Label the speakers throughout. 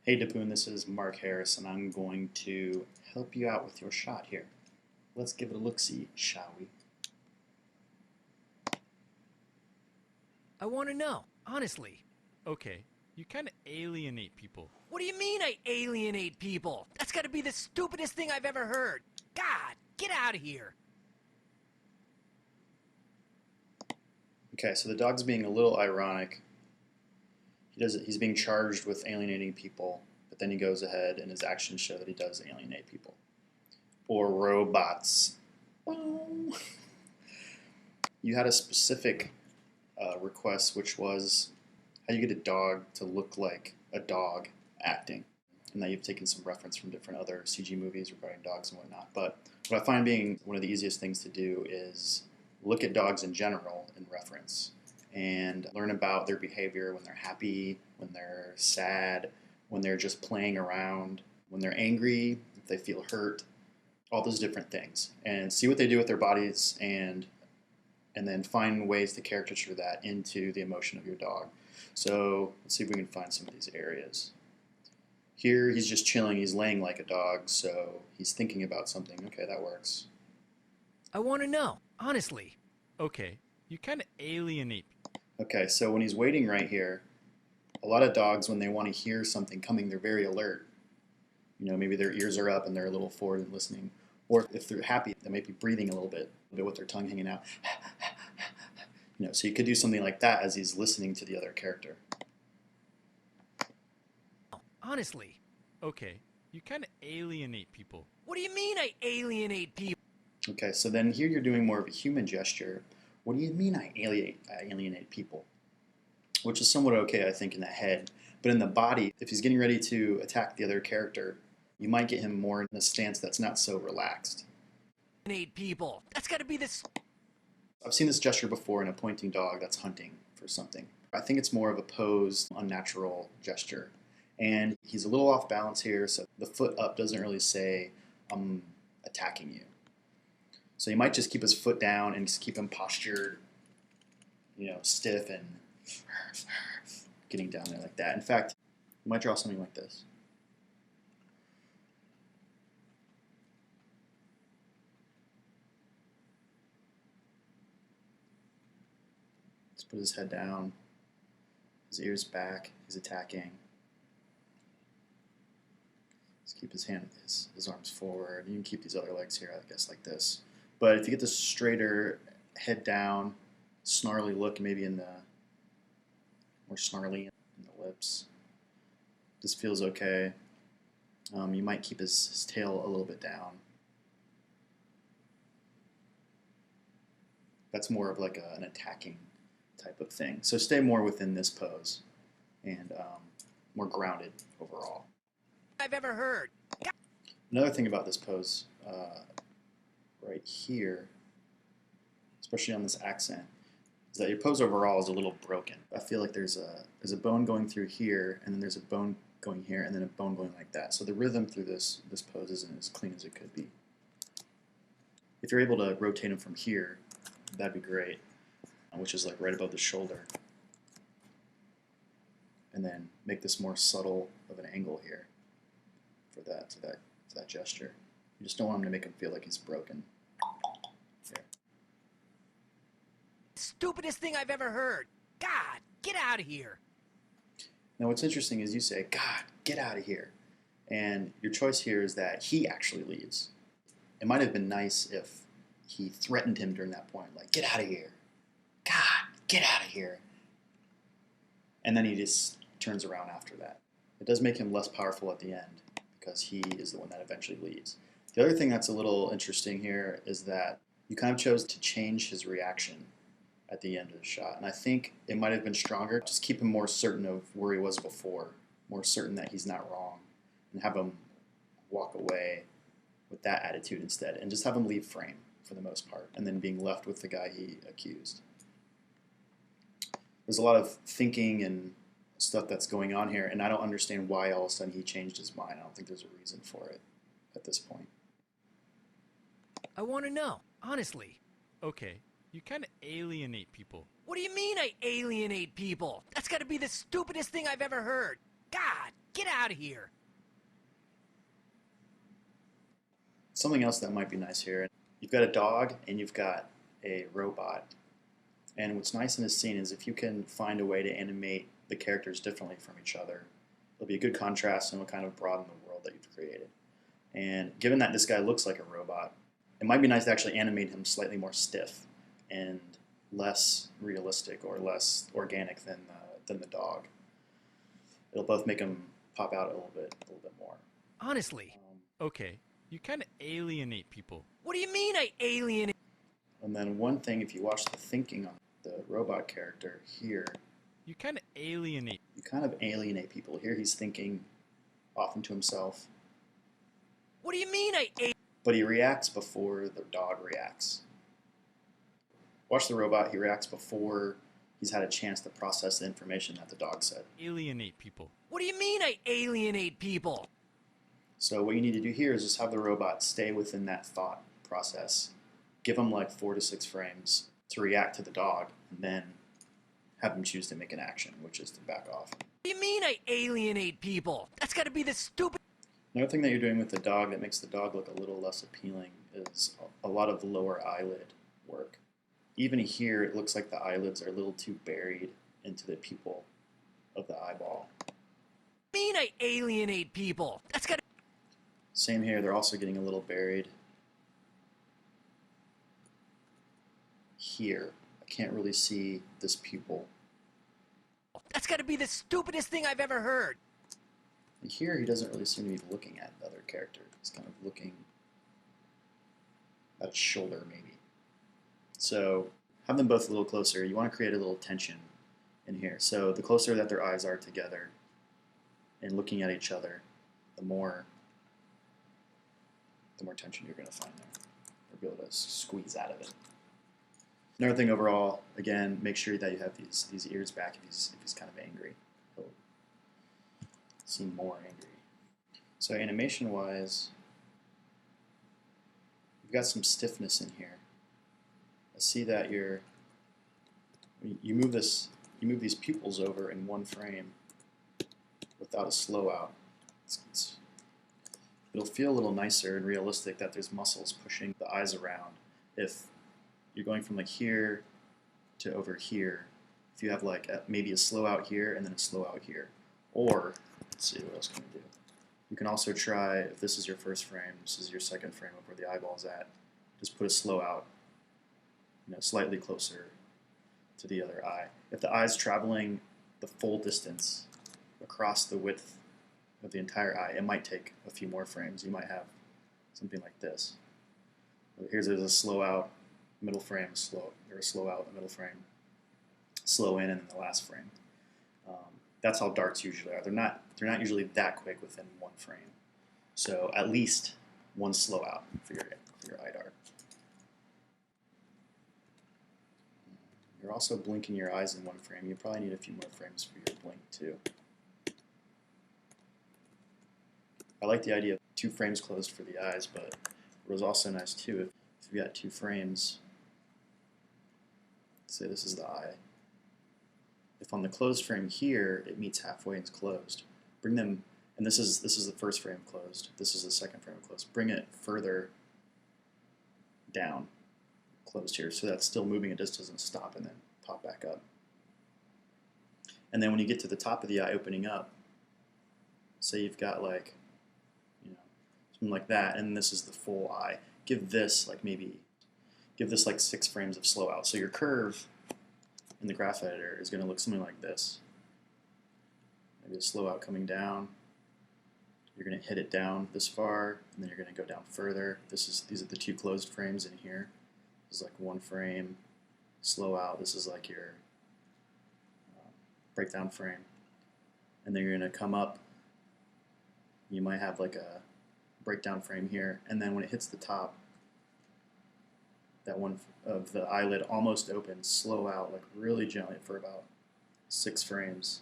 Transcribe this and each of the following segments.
Speaker 1: Hey Dapoon, this is Mark Harris, and I'm going to help you out with your shot here. Let's give it a look-see, shall we?
Speaker 2: I want to know, honestly.
Speaker 3: Okay, you kind of alienate people.
Speaker 2: What do you mean I alienate people? That's gotta be the stupidest thing I've ever heard. God, get out of here.
Speaker 1: Okay, so the dog's being a little ironic. He's being charged with alienating people, but then he goes ahead and his actions show that he does alienate people. Or robots. You had a specific request, which was how you get a dog to look like a dog acting. And that you've taken some reference from different other CG movies regarding dogs and whatnot. But what I find being one of the easiest things to do is look at dogs in general in reference and learn about their behavior when they're happy, when they're sad, when they're just playing around, when they're angry, if they feel hurt, all those different things. And see what they do with their bodies and then find ways to caricature that into the emotion of your dog. So let's see if we can find some of these areas. Here he's just chilling, he's laying like a dog, so he's thinking about something. Okay, that works.
Speaker 2: I want to know, honestly.
Speaker 3: Okay, you kind of alienate people.
Speaker 1: Okay, so when he's waiting right here, a lot of dogs, when they want to hear something coming, they're very alert. You know, maybe their ears are up and they're a little forward and listening. Or if they're happy, they might be breathing a little bit with their tongue hanging out. You know, so you could do something like that as he's listening to the other character.
Speaker 2: Honestly.
Speaker 3: Okay, you kind of alienate people.
Speaker 2: What do you mean I alienate people?
Speaker 1: Okay, so then here you're doing more of a human gesture. What do you mean I alienate people? Which is somewhat okay, I think, in the head. But in the body, if he's getting ready to attack the other character, you might get him more in a stance that's not so relaxed.
Speaker 2: Alienate people. That's gotta be the...
Speaker 1: I've seen this gesture before in a pointing dog that's hunting for something. I think it's more of a posed, unnatural gesture. And he's a little off balance here, so the foot up doesn't really say, I'm attacking you. So you might just keep his foot down and just keep him postured, stiff and getting down there like that. In fact, you might draw something like this. Let's put his head down, his ears back, he's attacking. Keep his arms forward. You can keep these other legs here, I guess, like this. But if you get this straighter, head down, snarly look, maybe more snarly in the lips. This feels okay. You might keep his tail a little bit down. That's more of like an attacking type of thing. So stay more within this pose and more grounded overall.
Speaker 2: I've ever heard.
Speaker 1: Another thing about this pose right here, especially on this accent, is that your pose overall is a little broken. I feel like there's a bone going through here, and then there's a bone going here, and then a bone going like that. So the rhythm through this pose isn't as clean as it could be. If you're able to rotate him from here, that'd be great, which is like right above the shoulder. And then make this more subtle of an angle here for that gesture. You just don't want him to make him feel like he's broken. There.
Speaker 2: Stupidest thing I've ever heard. God, get out of here.
Speaker 1: Now what's interesting is you say, God, get out of here. And your choice here is that he actually leaves. It might have been nice if he threatened him during that point, like, get out of here. God, get out of here. And then he just turns around after that. It does make him less powerful at the end because he is the one that eventually leaves. The other thing that's a little interesting here is that you kind of chose to change his reaction at the end of the shot. And I think it might have been stronger. Just keep him more certain of where he was before, more certain that he's not wrong, and have him walk away with that attitude instead, and just have him leave frame for the most part, and then being left with the guy he accused. There's a lot of thinking and stuff that's going on here, and I don't understand why all of a sudden he changed his mind. I don't think there's a reason for it at this point.
Speaker 2: I want to know, honestly.
Speaker 3: Okay, you kind of alienate people.
Speaker 2: What do you mean I alienate people? That's gotta be the stupidest thing I've ever heard. God, get out. out of here.
Speaker 1: Something else that might be nice here, you've got a dog and you've got a robot. And what's nice in this scene is if you can find a way to animate the characters differently from each other, it'll be a good contrast and will kind of broaden the world that you've created. And given that this guy looks like a robot, it might be nice to actually animate him slightly more stiff and less realistic or less organic than the dog. It'll both make him pop out a little bit more.
Speaker 2: Honestly.
Speaker 3: Okay, you kind of alienate people.
Speaker 2: What do you mean I alienate?
Speaker 1: And then one thing, if you watch the thinking on the robot character here,
Speaker 3: You kind of alienate.
Speaker 1: you kind of alienate people. Here he's thinking often to himself,
Speaker 2: What do you mean I
Speaker 1: but he reacts before the dog reacts. Watch the robot, he reacts before he's had a chance to process the information that the dog said.
Speaker 3: Alienate people.
Speaker 2: What do you mean I alienate people?
Speaker 1: So what you need to do here is just have the robot stay within that thought process. Give him like 4 to 6 frames to react to the dog, and then have him choose to make an action, which is to back off.
Speaker 2: What do you mean I alienate people? That's gotta be the stupid.
Speaker 1: Another thing that you're doing with the dog that makes the dog look a little less appealing is a lot of lower eyelid work. Even here, it looks like the eyelids are a little too buried into the pupil of the eyeball.
Speaker 2: What do you mean I alienate people? That's gotta.
Speaker 1: Same here, they're also getting a little buried here. I can't really see this pupil.
Speaker 2: That's gotta be the stupidest thing I've ever heard.
Speaker 1: And here, he doesn't really seem to be looking at the other character. He's kind of looking at his shoulder, maybe. So have them both a little closer. You want to create a little tension in here. So the closer that their eyes are together and looking at each other, the more tension you're going to find there. You'll be able to squeeze out of it. Another thing overall, again, make sure that you have these ears back if he's kind of angry. He'll seem more angry. So animation-wise, you've got some stiffness in here. I see that you move these pupils over in one frame without a slow out. It'll feel a little nicer and realistic that there's muscles pushing the eyes around. If you're going from like here to over here, if you have like maybe a slow out here and then a slow out here. Or, let's see, what else can we do? You can also try, if this is your first frame, this is your second frame of where the eyeball's at, just put a slow out, slightly closer to the other eye. If the eye's traveling the full distance across the width of the entire eye, it might take a few more frames. You might have something like this. There's a slow out, middle frame, or a slow out, middle frame, slow in, and then the last frame. That's how darts usually are. They're not usually that quick within one frame. So at least one slow out for your eye dart. You're also blinking your eyes in one frame. You probably need a few more frames for your blink too. I like the idea of 2 frames closed for the eyes, but it was also nice too if you got 2 frames. Say this is the eye. If on the closed frame here it meets halfway and it's closed, bring them, and this is the first frame closed. This is the second frame closed. Bring it further down, closed here, so that's still moving. It just doesn't stop and then pop back up. And then when you get to the top of the eye opening up, say you've got like, something like that, and this is the full eye. Give this like 6 frames of slow out. So your curve in the graph editor is going to look something like this. Maybe a slow out coming down. You're going to hit it down this far, and then you're going to go down further. These are the 2 closed frames in here. This is like 1 frame, slow out. This is like your breakdown frame. And then you're going to come up. You might have like a breakdown frame here, and then when it hits the top, that one of the eyelid almost opens, slow out like really gently for about 6 frames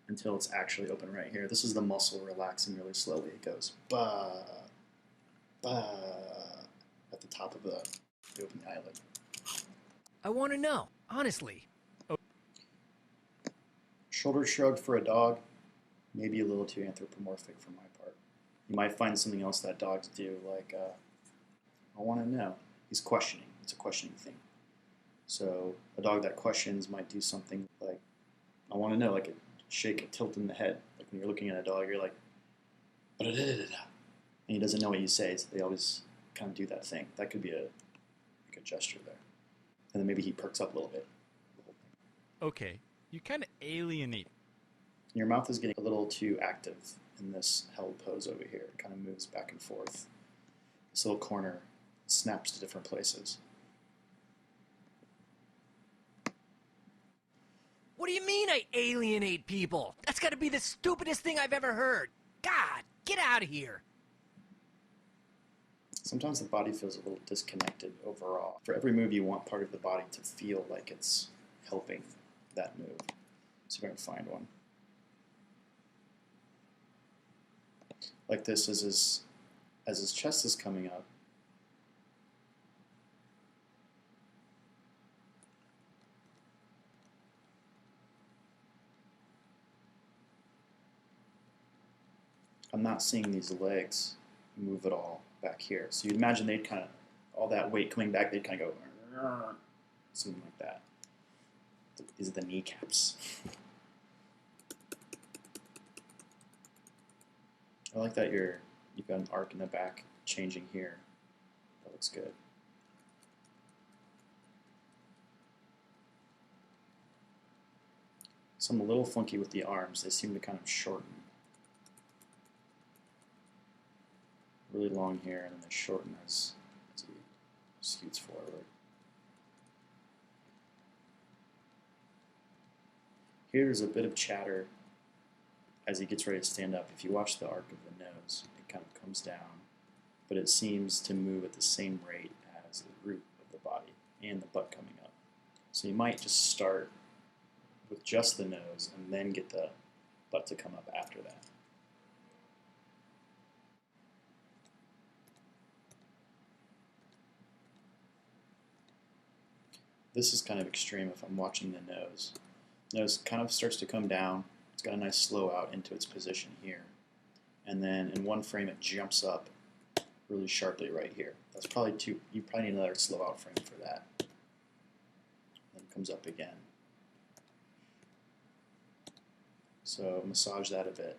Speaker 1: until it's actually open right here. This is the muscle relaxing really slowly. It goes ba ba at the top of the open eyelid.
Speaker 2: I want to know, honestly.
Speaker 1: Shoulder shrug for a dog, maybe a little too anthropomorphic for my part. You might find something else that dogs do, like, I want to know. He's questioning. It's a questioning thing. So a dog that questions might do something like, I want to know, like a shake, a tilt in the head. Like when you're looking at a dog, you're like, and he doesn't know what you say, so they always kind of do that thing. That could be a gesture there. And then maybe he perks up a little bit.
Speaker 3: Okay, you kind of alienate.
Speaker 1: Your mouth is getting a little too active in this held pose over here. It kind of moves back and forth. This little corner snaps to different places.
Speaker 2: What do you mean I alienate people? That's gotta be the stupidest thing I've ever heard. God, get out of here.
Speaker 1: Sometimes the body feels a little disconnected overall. For every move, you want part of the body to feel like it's helping that move. So we're going to find one. Like this, as his chest is coming up, I'm not seeing these legs move at all back here. So you'd imagine they'd kind of, all that weight coming back, they'd kind of go, something like that. These are the kneecaps. I like that you've got an arc in the back changing here. That looks good. So I'm a little funky with the arms. They seem to kind of shorten. Really long here, and then they shorten as he scoots forward. Here's a bit of chatter as he gets ready to stand up. If you watch the arc of the nose, it kind of comes down, but it seems to move at the same rate as the root of the body and the butt coming up. So you might just start with just the nose and then get the butt to come up after that. This is kind of extreme if I'm watching the nose. Nose kind of starts to come down. It's got a nice slow out into its position here. And then in one frame it jumps up really sharply right here. That's probably too, you probably need another slow out frame for that. Then it comes up again. So massage that a bit.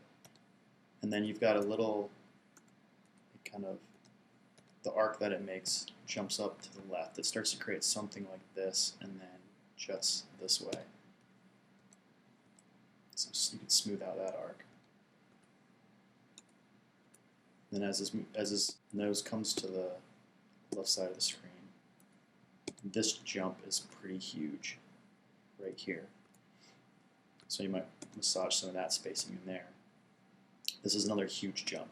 Speaker 1: And then you've got a little, kind of, the arc that it makes jumps up to the left. It starts to create something like this and then juts this way. So you can smooth out that arc. Then as his nose comes to the left side of the screen, this jump is pretty huge right here. So you might massage some of that spacing in there. This is another huge jump.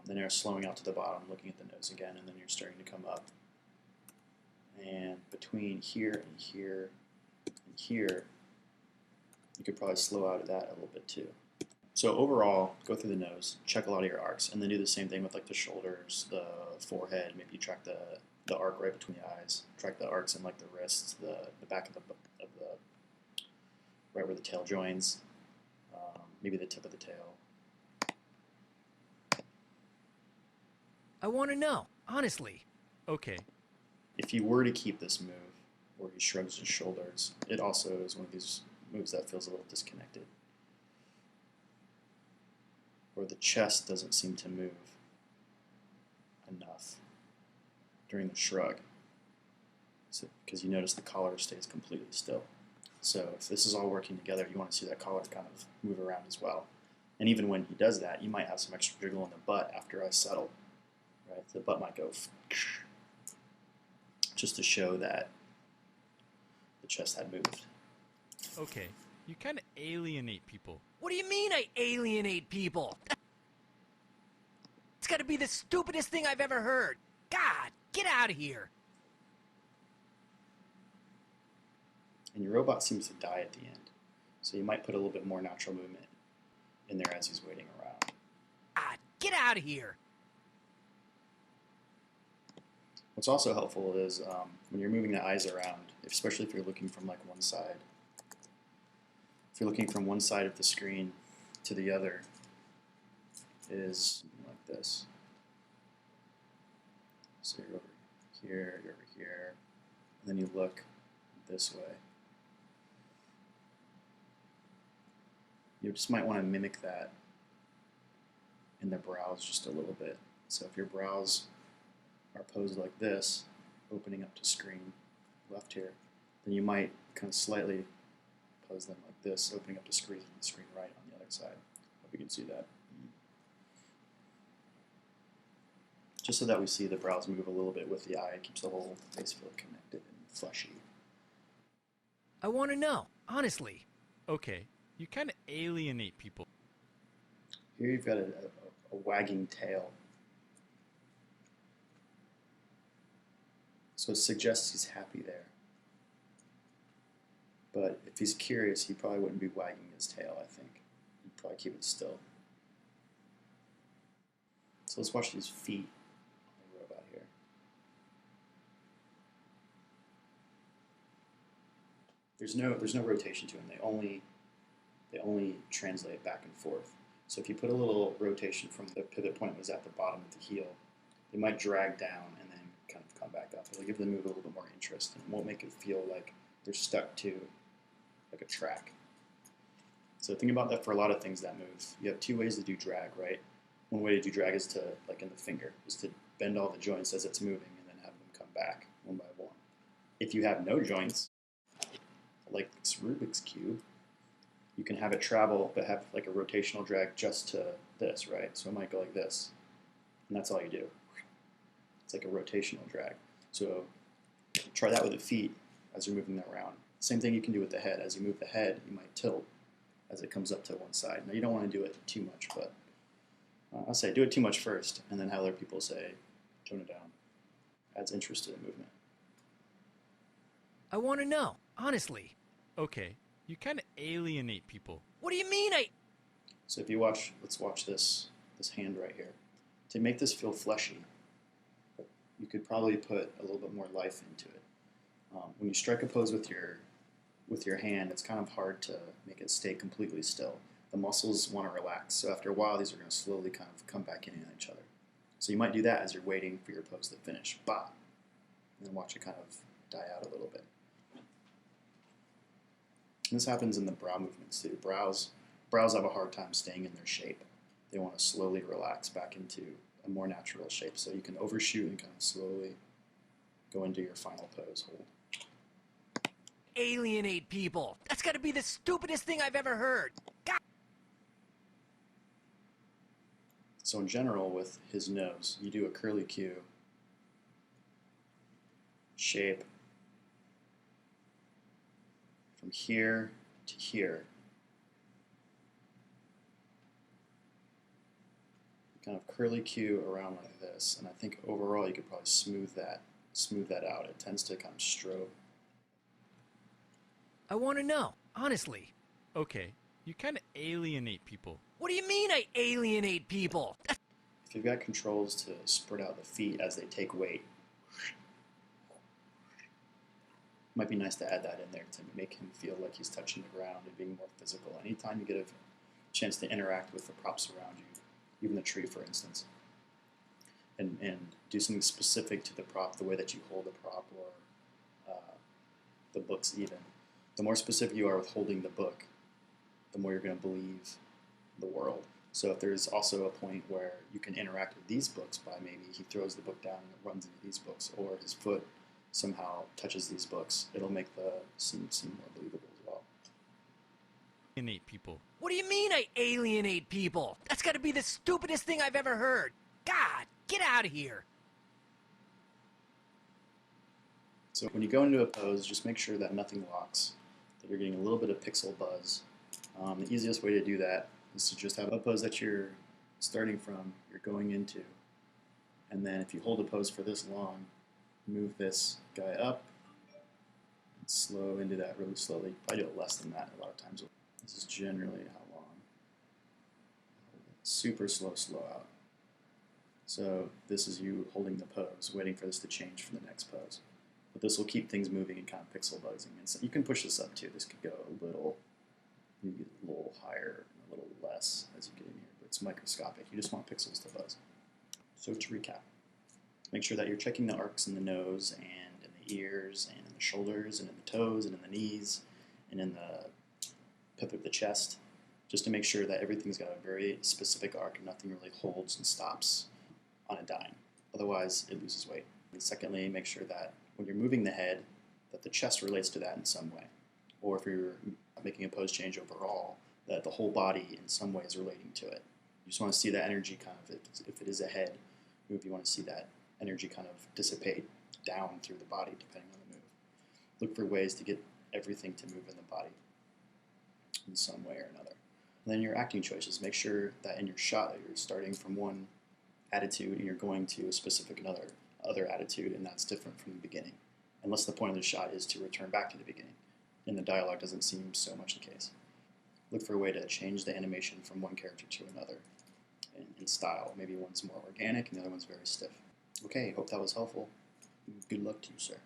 Speaker 1: Then you're slowing out to the bottom, looking at the nose again, and then you're starting to come up. And between here and here and here, you could probably slow out of that a little bit too. So overall, go through the nose, check a lot of your arcs, and then do the same thing with like the shoulders, the forehead. Maybe you track the arc right between the eyes. Track the arcs in like the wrists, the back of the right where the tail joins, maybe the tip of the tail.
Speaker 2: I want to know, honestly.
Speaker 3: Okay,
Speaker 1: If you were to keep this move, where he shrugs his shoulders, it also is one of these moves that feels a little disconnected. Where the chest doesn't seem to move enough during the shrug. So, because you notice the collar stays completely still. So if this is all working together, you want to see that collar kind of move around as well. And even when he does that, you might have some extra jiggle in the butt after I settle. Right? The butt might go just to show that the chest had moved.
Speaker 3: okay, you kind of alienate people.
Speaker 2: What do you mean I alienate people? It's gotta be the stupidest thing I've ever heard. God, get out of here.
Speaker 1: And your robot seems to die at the end. So you might put a little bit more natural movement in there as he's waiting around.
Speaker 2: God, get out of here.
Speaker 1: What's also helpful is when you're moving the eyes around, especially if you're looking from like one side, if you're looking from one side of the screen to the other, is like this. So you're over here, you're over here, and then you look this way. You just might want to mimic that in the brows just a little bit. So if your brows are posed like this, opening up to screen left here, then you might kind of slightly pose them like this, opening up to screen right on the other side. Hope you can see that. Just so that we see the brows move a little bit with the eye, it keeps the whole face feel connected and fleshy.
Speaker 2: I want to know, honestly.
Speaker 3: Okay, you kind of alienate people.
Speaker 1: Here you've got a wagging tail. So it suggests he's happy there. But if he's curious, he probably wouldn't be wagging his tail, I think. He'd probably keep it still. So let's watch these feet on the robot here. There's no rotation to them. They only translate back and forth. So if you put a little rotation from the pivot point was at the bottom of the heel, they might drag down and then kind of come back up. It'll give the move a little bit more interest, and it won't make it feel like they're stuck to like a track. So think about that for a lot of things that move. You have two ways to do drag, right? One way to do drag is to, like in the finger, is to bend all the joints as it's moving and then have them come back one by one. If you have no joints, like this Rubik's Cube, you can have it travel but have like a rotational drag just to this, right? So it might go like this, and that's all you do. It's like a rotational drag. So try that with the feet as you're moving them around. Same thing you can do with the head. As you move the head, you might tilt as it comes up to one side. Now you don't want to do it too much, but I'll say do it too much first, and then have other people say tone it down. Adds interest to the movement.
Speaker 2: I want to know, honestly.
Speaker 3: Okay, you kind of alienate people.
Speaker 2: What do you mean
Speaker 1: So if you watch, let's watch this hand right here. To make this feel fleshy, you could probably put a little bit more life into it. When you strike a pose with your hand, it's kind of hard to make it stay completely still. The muscles want to relax, so after a while, these are going to slowly kind of come back in on each other. So you might do that as you're waiting for your pose to finish. Bah! And then watch it kind of die out a little bit. And this happens in the brow movements too. Brows have a hard time staying in their shape. They want to slowly relax back into a more natural shape. So you can overshoot and kind of slowly go into your final pose hold.
Speaker 2: alienate people? That's gotta be the stupidest thing I've ever heard. God.
Speaker 1: So in general, with his nose, you do a curly Q, shape, from here to here. Kind of curly Q around like this, and I think overall you could probably smooth that out. It tends to kind of strobe.
Speaker 2: I want to know, honestly.
Speaker 3: Okay, you kind of alienate people.
Speaker 2: What do you mean I alienate people?
Speaker 1: If you've got controls to spread out the feet as they take weight, might be nice to add that in there to make him feel like he's touching the ground and being more physical. Anytime you get a chance to interact with the props around you, even the tree, for instance, and do something specific to the prop, the way that you hold the prop, or the books even. The more specific you are with holding the book, the more you're going to believe the world. So if there's also a point where you can interact with these books by maybe he throws the book down and it runs into these books, or his foot somehow touches these books, it'll make the scene seem more believable as well.
Speaker 3: Alienate people.
Speaker 2: What do you mean I alienate people? That's gotta be the stupidest thing I've ever heard. God, get out of here.
Speaker 1: So when you go into a pose, just make sure that nothing locks, that you're getting a little bit of pixel buzz. The easiest way to do that is to just have a pose that you're starting from, you're going into, and then if you hold a pose for this long, move this guy up and slow into that really slowly. Probably do it less than that a lot of times. This is generally how long. Super slow out. So this is you holding the pose, waiting for this to change for the next pose. But this will keep things moving and kind of pixel buzzing. And so you can push this up too. This could go a little You get a little higher and a little less as you get in here, but it's microscopic. You just want pixels to fuzz. So to recap, make sure that you're checking the arcs in the nose and in the ears and in the shoulders and in the toes and in the knees and in the pip of the chest, just to make sure that everything's got a very specific arc and nothing really holds and stops on a dime. Otherwise, it loses weight. And secondly, make sure that when you're moving the head, that the chest relates to that in some way. Or if you're making a pose change overall, that the whole body in some way is relating to it. You just want to see that energy kind of, if it is a head move, you want to see that energy kind of dissipate down through the body depending on the move. Look for ways to get everything to move in the body in some way or another. And then your acting choices, make sure that in your shot that you're starting from one attitude and you're going to a specific other attitude, and that's different from the beginning. Unless the point of the shot is to return back to the beginning. And the dialogue doesn't seem so much the case. Look for a way to change the animation from one character to another in style. Maybe one's more organic and the other one's very stiff. Okay, hope that was helpful. Good luck to you, sir.